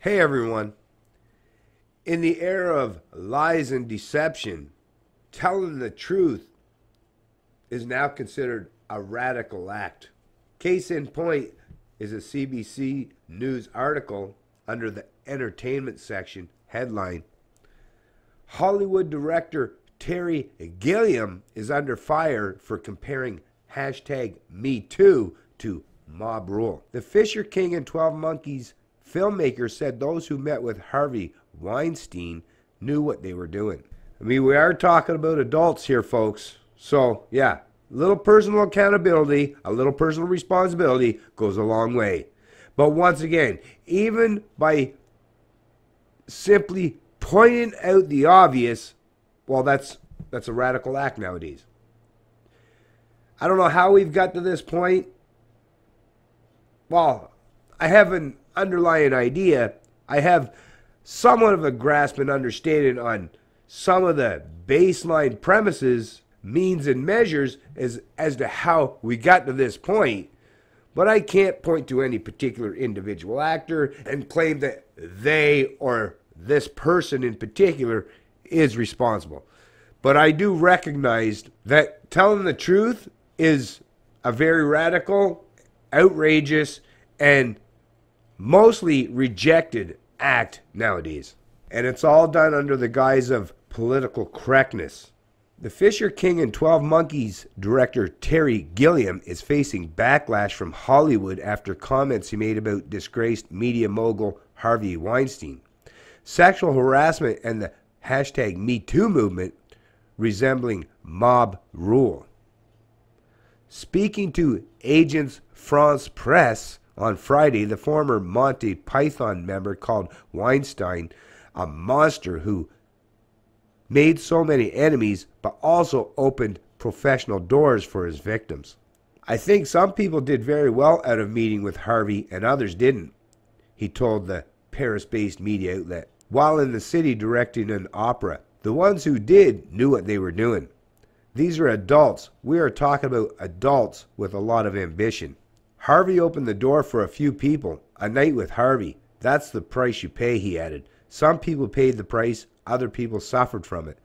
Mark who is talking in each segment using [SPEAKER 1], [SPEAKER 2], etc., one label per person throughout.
[SPEAKER 1] Hey everyone. In the era of lies and deception, telling the truth is now considered a radical act. Case in point is a CBC News article under the entertainment section headline, Hollywood director Terry Gilliam is under fire for comparing #MeToo to mob rule. The Fisher King and 12 Monkeys filmmaker said those who met with Harvey Weinstein knew what they were doing. I mean, we are talking about adults here, folks. So, yeah, a little personal accountability, a little personal responsibility goes a long way. But once again, even by simply pointing out the obvious, well, that's a radical act nowadays. I don't know how we've got to this point. Well, I have an underlying idea. I have somewhat of a grasp and understanding on some of the baseline premises, means, and measures as to how we got to this point. But I can't point to any particular individual actor and claim that they or this person in particular is responsible. But I do recognize that telling the truth is a very radical, outrageous, and mostly rejected act nowadays. And it's all done under the guise of political correctness. The Fisher King and 12 Monkeys director Terry Gilliam is facing backlash from Hollywood after comments he made about disgraced media mogul Harvey Weinstein. Sexual harassment and the #MeToo movement resembling mob rule. Speaking to Agence France Presse on Friday, the former Monty Python member called Weinstein a monster who made so many enemies but also opened professional doors for his victims. I think some people did very well out of meeting with Harvey and others didn't, he told the Paris-based media outlet. While in the city directing an opera, the ones who did knew what they were doing. These are adults. We are talking about adults with a lot of ambition. Harvey opened the door for a few people. A night with Harvey. That's the price you pay, he added. Some people paid the price, other people suffered from it.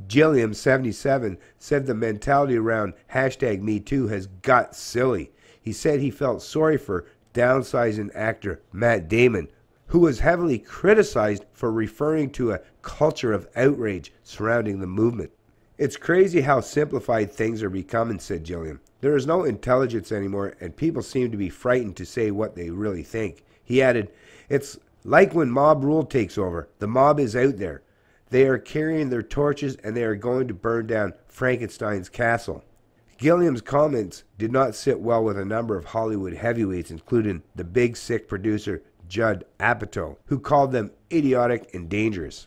[SPEAKER 1] Gilliam, 77, said the mentality around #MeToo has got silly. He said he felt sorry for downsizing actor Matt Damon, who was heavily criticized for referring to a culture of outrage surrounding the movement. It's crazy how simplified things are becoming, said Gilliam. There is no intelligence anymore, and people seem to be frightened to say what they really think. He added, it's like when mob rule takes over. The mob is out there. They are carrying their torches, and they are going to burn down Frankenstein's castle. Gilliam's comments did not sit well with a number of Hollywood heavyweights, including the big sick producer Judd Apatow, who called them idiotic and dangerous.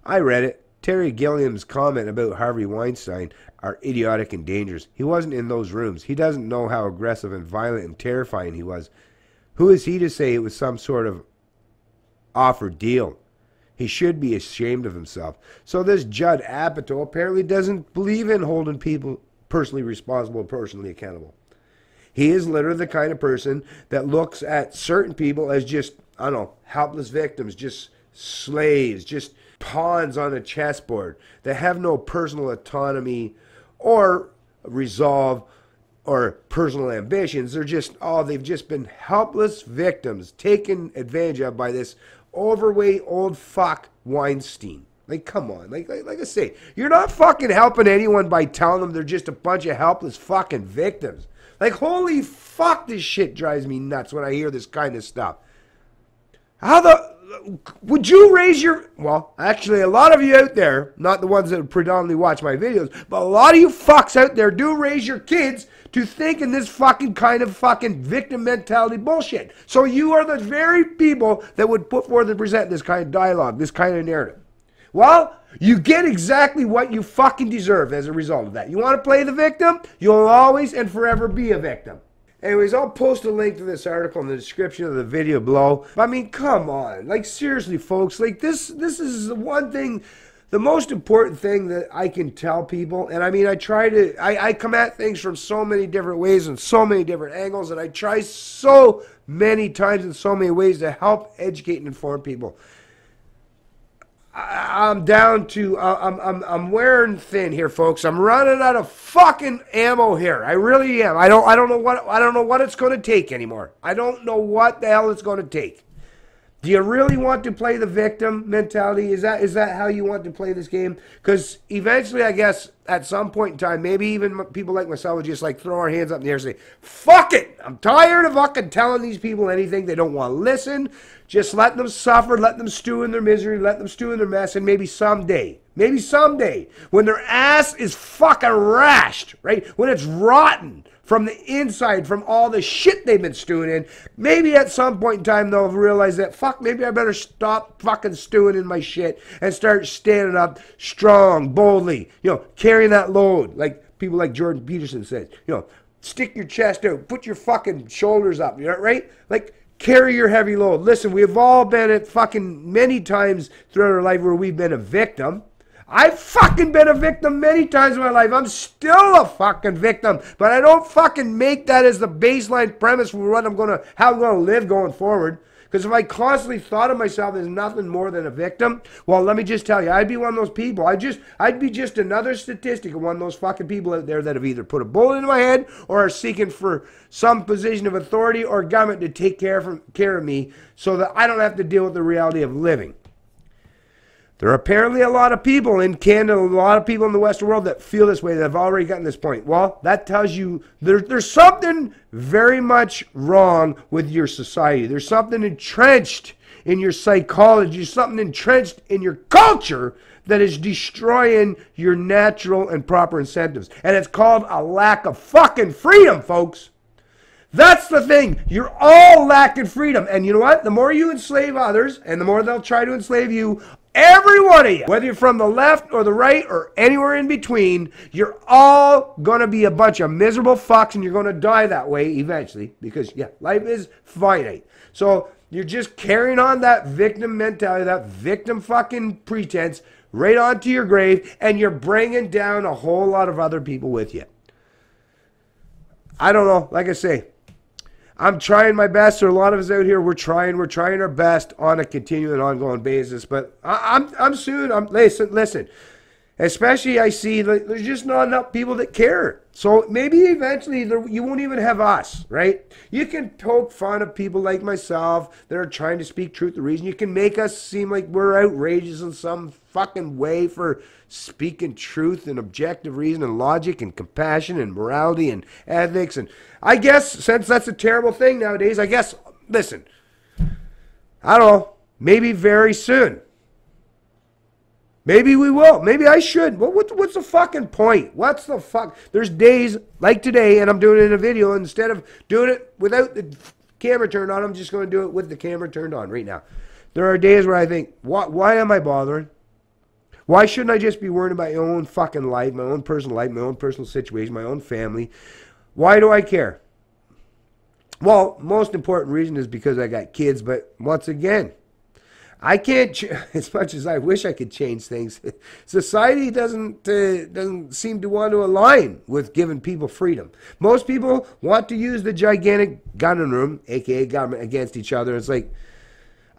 [SPEAKER 1] I read it. Terry Gilliam's comment about Harvey Weinstein are idiotic and dangerous. He wasn't in those rooms. He doesn't know how aggressive and violent and terrifying he was. Who is he to say it was some sort of offered deal? He should be ashamed of himself. So this Judd Apatow apparently doesn't believe in holding people personally responsible, personally accountable. He is literally the kind of person that looks at certain people as just, I don't know, helpless victims, just slaves, just pawns on a chessboard that have no personal autonomy or resolve or personal ambitions. They're just, they've just been helpless victims taken advantage of by this overweight old fuck Weinstein. Like, come on. Like I say, you're not fucking helping anyone by telling them they're just a bunch of helpless fucking victims. Like, holy fuck, this shit drives me nuts when I hear this kind of stuff. Would you raise your, well, actually a lot of you out there, not the ones that predominantly watch my videos, but a lot of you fucks out there do raise your kids to think in this fucking kind of fucking victim mentality bullshit. So you are the very people that would put forth and present this kind of dialogue, this kind of narrative. Well, you get exactly what you fucking deserve as a result of that. You want to play the victim? You'll always and forever be a victim. Anyways, I'll post a link to this article in the description of the video below. I mean, come on. Like, seriously, folks. Like, this is the one thing the most important thing that I can tell people, and I mean, I come at things from so many different ways and so many different angles, and I try so many times in so many ways to help educate and inform people. I'm down to, I'm wearing thin here, folks. I'm running out of fucking ammo here. I really am. I don't know what it's going to take anymore. I don't know what the hell it's going to take. Do you really want to play the victim mentality? Is that how you want to play this game? Because eventually, I guess, at some point in time, maybe even people like myself would just like throw our hands up in the air and say, fuck it! I'm tired of fucking telling these people anything. They don't want to listen. Just let them suffer, let them stew in their misery, let them stew in their mess, and maybe someday, when their ass is fucking rashed, right? When it's rotten from the inside, from all the shit they've been stewing in, maybe at some point in time they'll realize that, fuck, maybe I better stop fucking stewing in my shit and start standing up strong, boldly, carrying that load, like people like Jordan Peterson says, stick your chest out, put your fucking shoulders up, right? Like, carry your heavy load. Listen, we've all been at fucking many times throughout our life where we've been a victim. I've fucking been a victim many times in my life. I'm still a fucking victim. But I don't fucking make that as the baseline premise for how I'm going to live going forward. Because if I constantly thought of myself as nothing more than a victim, well, let me just tell you, I'd be one of those people. I'd be just another statistic of one of those fucking people out there that have either put a bullet in my head or are seeking for some position of authority or government to take care of me so that I don't have to deal with the reality of living. There are apparently a lot of people in Canada, a lot of people in the Western world that feel this way, that have already gotten this point. Well, that tells you there's something very much wrong with your society. There's something entrenched in your psychology, something entrenched in your culture that is destroying your natural and proper incentives. And it's called a lack of fucking freedom, folks. That's the thing. You're all lacking freedom. And you know what? The more you enslave others, and the more they'll try to enslave you, every one of you, whether you're from the left or the right or anywhere in between, you're all going to be a bunch of miserable fucks, and you're going to die that way eventually because, yeah, life is finite. So you're just carrying on that victim mentality, that victim fucking pretense right onto your grave, and you're bringing down a whole lot of other people with you. I don't know. Like I say, I'm trying my best. There are a lot of us out here. We're trying our best on a continuing, ongoing basis. But listen. Especially, I see there's just not enough people that care. So maybe eventually you won't even have us, right? You can poke fun of people like myself that are trying to speak truth to reason. You can make us seem like we're outrageous in some fucking way for speaking truth and objective reason and logic and compassion and morality and ethics. And I guess since that's a terrible thing nowadays, listen, I don't know, maybe very soon. Maybe we will. Maybe I should. Well, what's the fucking point? What's the fuck? There's days like today, and I'm doing it in a video. Instead of doing it without the camera turned on, I'm just going to do it with the camera turned on right now. There are days where I think, why am I bothering? Why shouldn't I just be worrying about my own fucking life, my own personal life, my own personal situation, my own family? Why do I care? Well, most important reason is because I got kids, but once again, I can't, as much as I wish I could change things, society doesn't seem to want to align with giving people freedom. Most people want to use the gigantic gun room, aka government, against each other. It's like,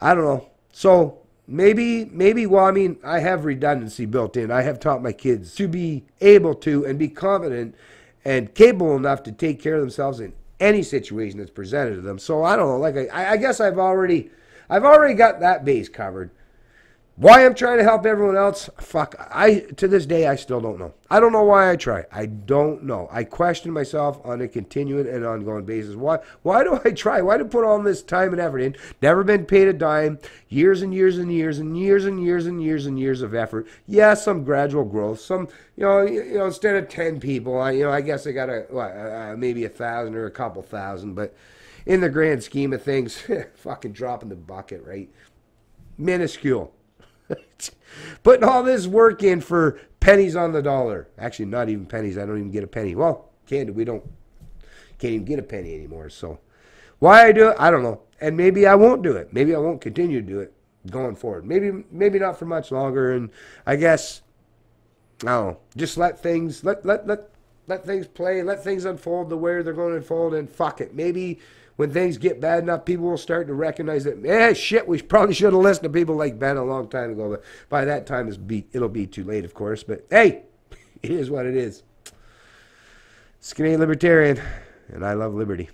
[SPEAKER 1] I don't know. So maybe, well, I mean, I have redundancy built in. I have taught my kids to be able to and be confident and capable enough to take care of themselves in any situation that's presented to them. So I don't know, like I guess I've already got that base covered. Why I'm trying to help everyone else, fuck, to this day, I still don't know. I don't know why I try. I don't know. I question myself on a continuing and ongoing basis. Why do I try? Why do I put all this time and effort in? Never been paid a dime. Years and years and years and years and years and years and years of effort. Yeah, some gradual growth. Some, instead of 10 people, I guess I got maybe 1,000 or a couple thousand, but in the grand scheme of things, fucking dropping the bucket, right? Minuscule. Putting all this work in for pennies on the dollar. Actually, not even pennies. I don't even get a penny. Well, can't even get a penny anymore. So why I do it, I don't know. And maybe I won't do it. Maybe I won't continue to do it. going forward. Maybe not for much longer. And I guess, I don't know, just let things let things play, let things unfold the way they're going to unfold, and fuck it. Maybe when things get bad enough, people will start to recognize that, shit, we probably should have listened to people like Ben a long time ago. But by that time, it'll be too late, of course. But hey, it is what it is. It's Canadian Libertarian, and I love liberty.